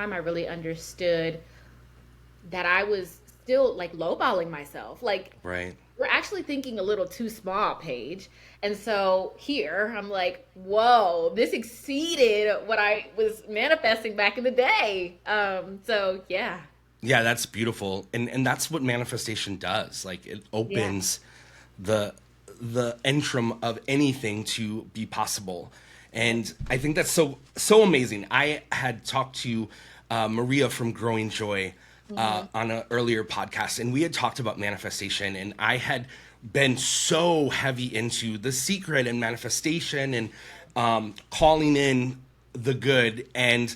I really understood that I was still like lowballing myself. Like, Right. we're actually thinking a little too small, Paige. And so here I'm like, whoa, this exceeded what I was manifesting back in the day. So yeah. Yeah, that's beautiful. And that's what manifestation does. Like it Yeah. opens the the entrum of anything to be possible. Right. And I think that's so amazing. I had talked to Maria from Growing Joy Hmm. on an earlier podcast, and we had talked about manifestation, and I had been so heavy into the secret and manifestation and calling in the good. And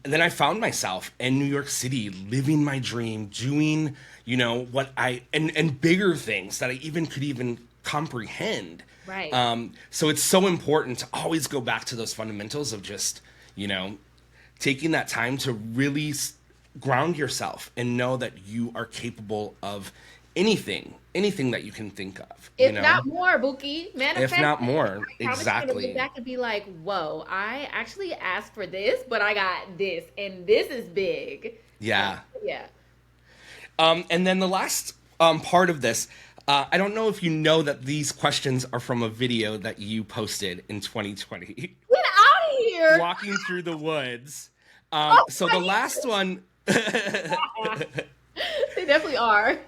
then I found myself in New York City living my dream, doing, what and bigger things that I even could even comprehend. Right. So it's so important to always go back to those fundamentals of just, you know, taking that time to really ground yourself and know that you are capable of anything that you can think of, If not more, Buki, if manifest not it. more. I promise you're gonna look Exactly. back and be like, whoa, I actually asked for this, but I got this, and this is big. Yeah. Yeah. And then the last part of this, I don't know if you know that these questions are from a video that you posted in 2020, Get out of here. walking through the woods. Oh So the my last one, God. They definitely are.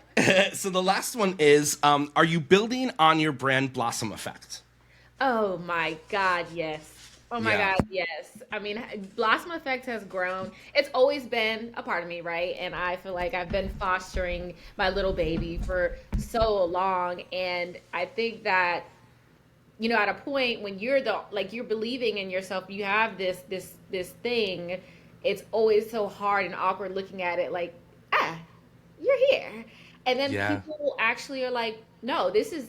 so the last one is, are you building on your brand Blossom Effect? Oh my God, yes. Oh my Yeah. God, yes. I mean, Blossom Effect has grown. It's always been a part of me, right? And I feel like I've been fostering my little baby for so long. And I think that, at a point when you're you're believing in yourself, you have this thing, it's always so hard and awkward looking at it like, ah, you're here. And then Yeah. people actually are like, no, this is,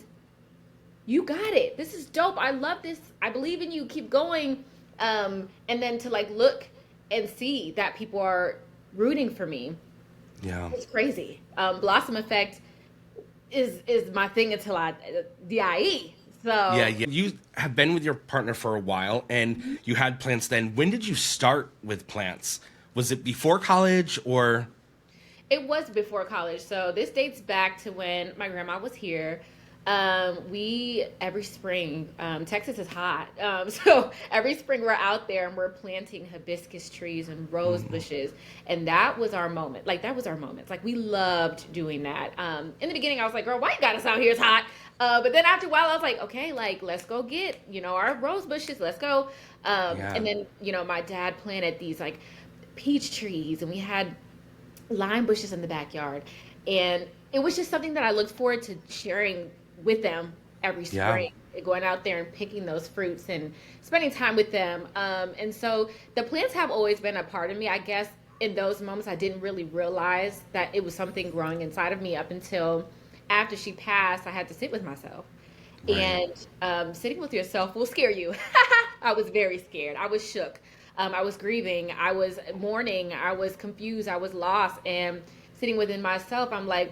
you got it. This is dope. I love this. I believe in you. Keep going. And then to like look and see that people are rooting for me. Yeah. It's crazy. Blossom effect is my thing until I die. Yeah, So yeah. You have been with your partner for a while and you had plants then. When did you start with plants? Was it before college or? it was before college. So this dates back to when my grandma was here. We every spring, Texas is hot. So every spring we're out there and we're planting hibiscus trees and rose bushes, and that was our moment. Like that was our moment. Like we loved doing that. In the beginning, I was like, "Girl, why you got us out here? It's hot." But then after a while, I was like, "Okay, like let's go get our rose bushes. Let's go." Yeah. And then my dad planted these like peach trees, and we had lime bushes in the backyard. And it was just something that I looked forward to sharing with them every Yeah. spring, going out there and picking those fruits and spending time with them. And so the plants have always been a part of me. I guess in those moments, I didn't really realize that it was something growing inside of me up until after she passed. I had to sit with myself. Right. And sitting with yourself will scare you. I was very scared. I was shook. I was grieving. I was mourning. I was confused. I was lost. And sitting within myself, I'm like,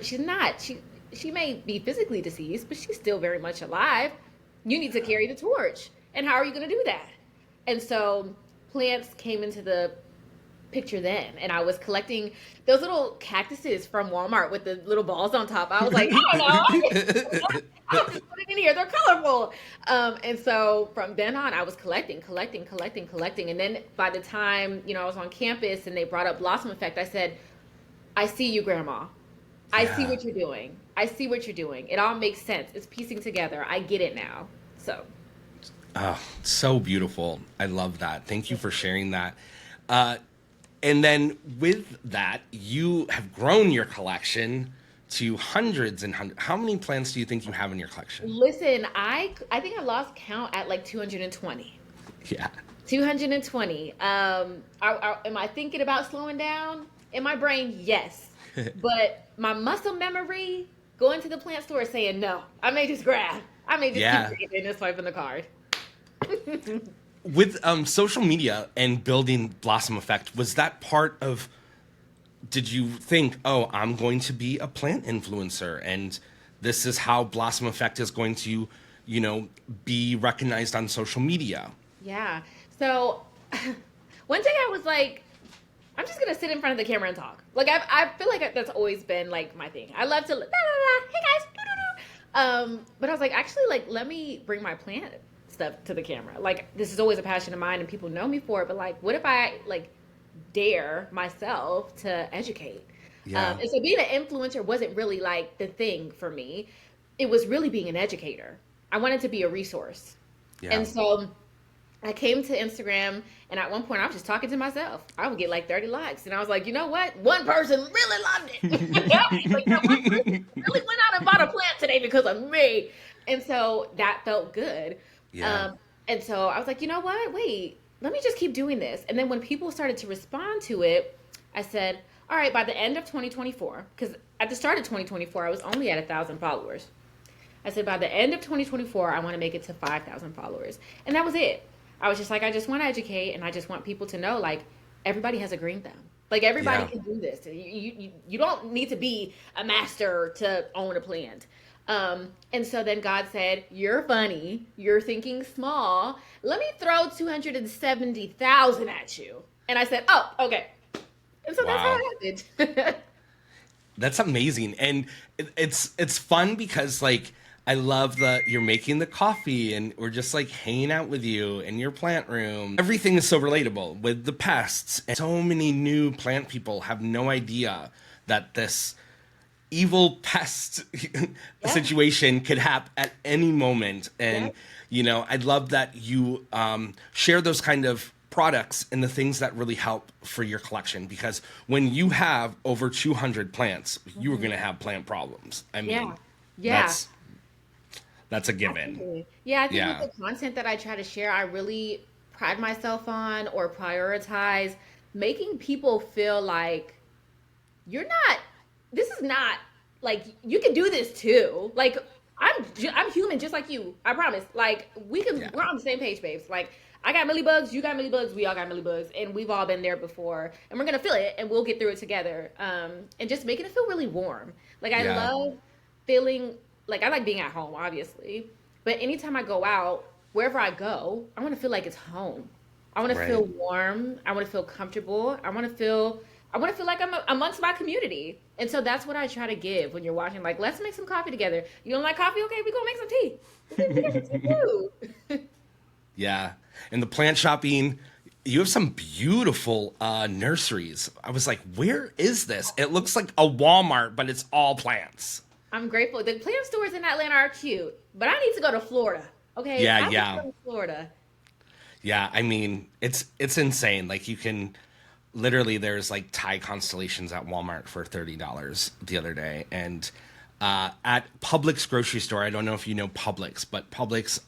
she's not. She may be physically deceased, but she's still very much alive. You need to carry the torch. And how are you going to do that? And so plants came into the picture then, and I was collecting those little cactuses from Walmart with the little balls on top. I was like, I don't know, I'll just put it in here. They're colorful. And so from then on, I was collecting. And then by the time, I was on campus and they brought up Blossom Effect, I said, I see you, Grandma. I see Yeah. what you're doing. I see what you're doing. It all makes sense. It's piecing together. I get it now. So, Oh, so beautiful. I love that. Thank you for sharing that. Uh, and then with that, you have grown your collection to hundreds and hundreds. How many plants do you think you have in your collection? listen, I think I lost count at like 220. Yeah. 220. Am I thinking about slowing down? In my brain, yes. But my muscle memory going to the plant store saying no. I may just grab. I may just keep Yeah. reading and swiping the card. With social media and building Blossom Effect, was that part of, did you think, oh, I'm going to be a plant influencer and this is how Blossom Effect is going to, be recognized on social media? Yeah. So, One day I was like, I'm just gonna sit in front of the camera and talk. Like I feel like that's always been like my thing. I love to hey guys, but I was like, actually, like let me bring my plant stuff to the camera. Like this is always a passion of mine, and people know me for it. But like, what if I like dare myself to educate? Yeah. And so being an influencer wasn't really like the thing for me. It was really being an educator. I wanted to be a resource, Yeah. and so I came to Instagram, and at one point I was just talking to myself. I would get like 30 likes, and I was like, you know what? One person really loved it. Like, that one person really went out and bought a plant today because of me, and so that felt good. Yeah. Um, and so I was like, you know what? Wait, let me just keep doing this. And then when people started to respond to it, I said, all right, by the end of 2024, because at the start of 2024, I was only at 1,000 followers. I said, by the end of 2024, I want to make it to 5,000 followers. And that was it. I was just like, I just want to educate, and I just want people to know, like, everybody has a green thumb. Like, everybody Yeah. can do this. You don't need to be a master to own a plant. And so then God said, you're funny. You're thinking small. Let me throw 270,000 at you. And I said, oh, okay. And so that's how Wow. it happened. That's amazing. And it's fun because like I love that you're making the coffee and we're just like hanging out with you in your plant room. Everything is so relatable with the pests. And so many new plant people have no idea that this evil pest Yeah. situation could happen at any moment. Yeah. And, you know, I love that you share those kind of products and the things that really help for your collection, because when you have over 200 plants, you are Mhm. going to have plant problems. I mean, Yeah. Yeah. that's that's a given. Absolutely. Yeah, I think with Yeah. the content that I try to share, I really pride myself on or prioritize making people feel like you're not, this is not like you can do this too. Like I'm human just like you. I promise. Like Yeah. we're on the same page, babes. Like I got millibugs, you got millibugs, we all got millibugs, and we've all been there before. And we're gonna feel it, and we'll get through it together. And just making it feel really warm. Like I Yeah. love feeling like I like being at home, obviously. But anytime I go out, wherever I go, I want to feel like it's home. I want to Right. feel warm. I want to feel comfortable. I want to feel like I'm amongst my community. And so that's what I try to give when you're watching. Like, let's make some coffee together. You don't like coffee? Okay, we're gonna make some tea. We got some tea too. Yeah. And the plant shopping, you have some beautiful nurseries. I was like, where is this? It looks like a Walmart, but it's all plants. I'm grateful. The plant stores in Atlanta are cute, but I need to go to Florida. Okay, Yeah, I need to yeah. go to Florida. Yeah, I mean, it's insane. Like you can literally there's like Thai constellations at Walmart for $30 the other day. And at Publix grocery store, I don't know if you know Publix, but Publix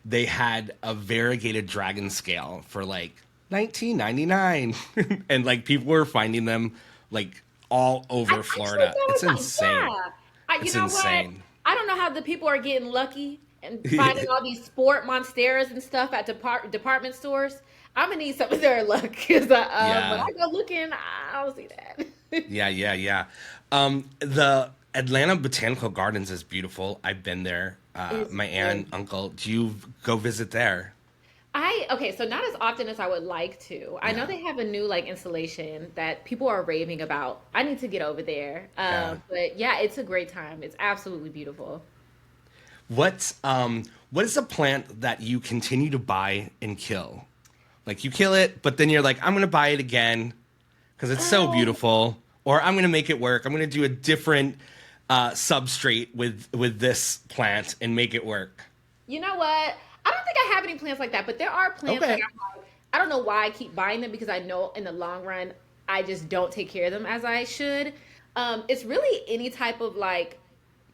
they had a variegated dragon scale for like 19.99 and like people were finding them like all I over actually Florida. It's thought about, insane. yeah. You It's know what? insane. I don't know how the people are getting lucky and finding all these sport monsteras and stuff at department stores. I'm gonna need some of their luck because when Yeah. I go looking, I don't see that. Yeah, yeah, yeah. The Atlanta Botanical Gardens is beautiful. I've been there. It's My aunt very and uncle. Do you go visit there? okay, so not as often as I would like to. I know Yeah, they have a new like installation that people are raving about. I need to get over there. yeah. But yeah, it's a great time. It's absolutely beautiful. What is a plant that you continue to buy and kill? Like you kill it, but then you're like, I'm gonna buy it again because it's so Um, beautiful, or I'm gonna make it work. I'm gonna do a different substrate with this plant and make it work. You know what? I don't think I have any plants like that, but there are plants that Okay. I'm like, I don't know why I keep buying them because I know in the long run I just don't take care of them as I should. It's really any type of like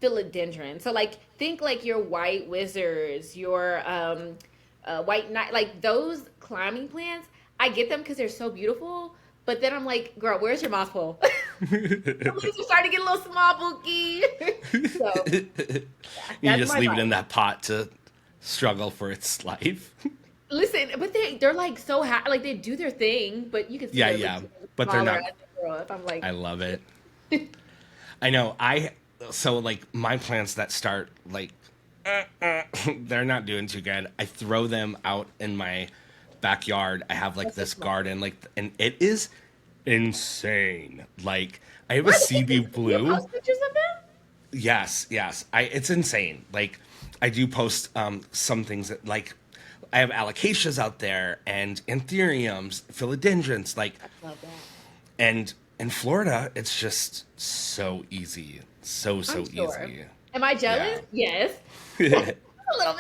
philodendron. So like think like your white wizards, your white knight, like those climbing plants. I get them because they're so beautiful, but then I'm like, girl, where's your moss pole? The leaves are starting to get a little small, bookie. So yeah, You that's just my leave it vibe. in that pot to struggle for its life. Listen, but they're like so like they do their thing, but you can see Yeah, their leaves yeah, getting but they're smaller not. as they grow up. I'm like, I love it. I know. So like my plants that start like they're not doing too good. I throw them out in my backyard, I have like That's so this smart. garden, like, and it is insane. Like, I have a What? CB You blue. post pictures of them? Yes, yes. It's insane. Like, I do post some things that, like, I have alocasias out there and anthuriums, philodendrons, like, I love that. and in Florida, it's just so easy. So I'm sure. easy. Am I Yeah. jealous? Yes. A little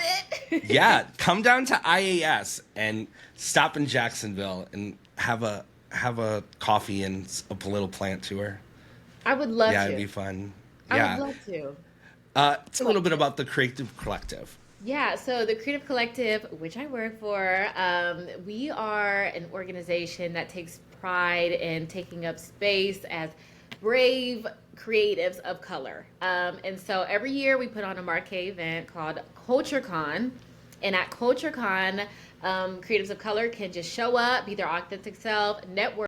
bit. Yeah, come down to IAS and stop in Jacksonville and have a coffee and a little plant tour. I would love Yeah, it'd to. be fun. I would Yeah. love to. It's a little bit about the Creative Collective. Yeah, so the Creative Collective, which I work for, we are an organization that takes pride in taking up space as brave creatives of color. And so every year we put on a marquee event called CultureCon. And at CultureCon, creatives of color can just show up, be their authentic self, network